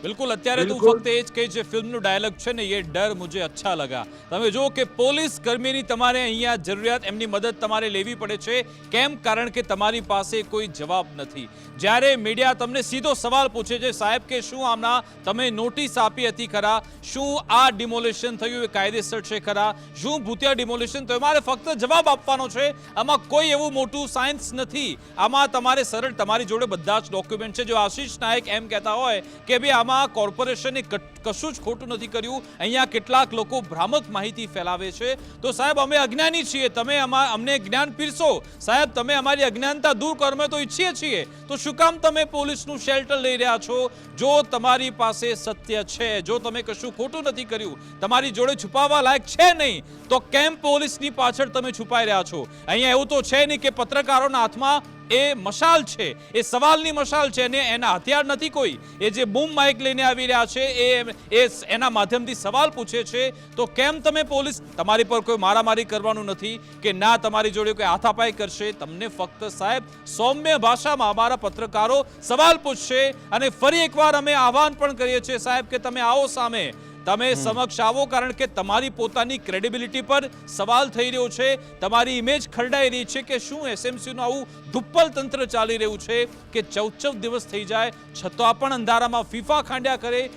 बिल्कुल અત્યારે તું बिल्कुल ફક્ત એ જ કહે છે ફિલ્મનો ડાયલોગ છે ને એ ડર મુझे अच्छा लगा તમે જો કે પોલીસ કર્મીની તમારે અહીંયા જરૂરિયાત એમની મદદ તમારે લેવી પડે છે કેમ કારણ કે તમારી પાસે કોઈ જવાબ નથી જ્યારે મીડિયા તમને સીધો સવાલ પૂછે છે સાહેબ કે શું આમના તમે નોટિસ આપી હતી ખરા શું આ ડિમોલિશન થયું એ કાયદેસર છે ખરા શું ભૂતિયા ડિમોલિશન થયું મારે ફક્ત જવાબ આપવાનો છે આમાં કોઈ એવું મોટું સાયન્સ નથી આમાં તમારે સરળ તમારી જોડે બધા જ ડોક્યુમેન્ટ છે જો આશીષ નાયક એમ કહેતા હોય કે ભાઈ આમાં કોર્પોરેશને કશું જ ખોટું નથી કર્યું અહીંયા કેટલાક લોકો ભ્રામક માહિતી ફેલાવે છે તો સાહેબ અમે અજ્ઞાની છીએ તમે અમને જ્ઞાન પીરસો સાહેબ તમે અમારી અજ્ઞાનતા દૂર કરો અમે તો ઈચ્છીએ છીએ તો શું કામ તમે પોલીસનું શેલ્ટર લઈ રહ્યા છો જો તમારી પાસે સત્ય છે જો તમે કશું ખોટું નથી કર્યું તમારી જોડે છુપાવવા લાયક છે નહીં તો કેમ પોલીસની પાછળ તમે છુપાઈ રહ્યા છો અહીંયા એવું તો છે નહીં કે પત્રકારોના હાથમાં એ મશાલ છે એ સવાલની મશાલ છે અને એના હથિયાર નથી કોઈ એ જે બૂમ માઇક લઈને આવી રહ્યા છે એ એના માધ્યમથી સવાલ પૂછે છે તો કેમ તમે પોલીસ તમારી પર કોઈ મારામારી કરવાનું નથી કે ના તમારી જોડે કોઈ હાથાપાઈ કરશે તમને ફક્ત સાહેબ સૌમ્ય ભાષામાં અમારા પત્રકારો સવાલ પૂછશે અને ફરી એકવાર અમે આહવાન પણ કરીએ છીએ સાહેબ કે તમે આવો સામે તમે સમક્ષ આવો કારણ કે તમારી પોતાની ક્રેડિબિલિટી પર સવાલ થઈ રહ્યો છે તમારી ઇમેજ ખરડાઈ રહી છે કે શું એસએમસીનું આવું ધુપ્પલ તંત્ર ચાલી રહ્યું છે કે 14 દિવસ થઈ જાય છતાં પણ અંધારામાં ફીફા ખાંડ્યા કરે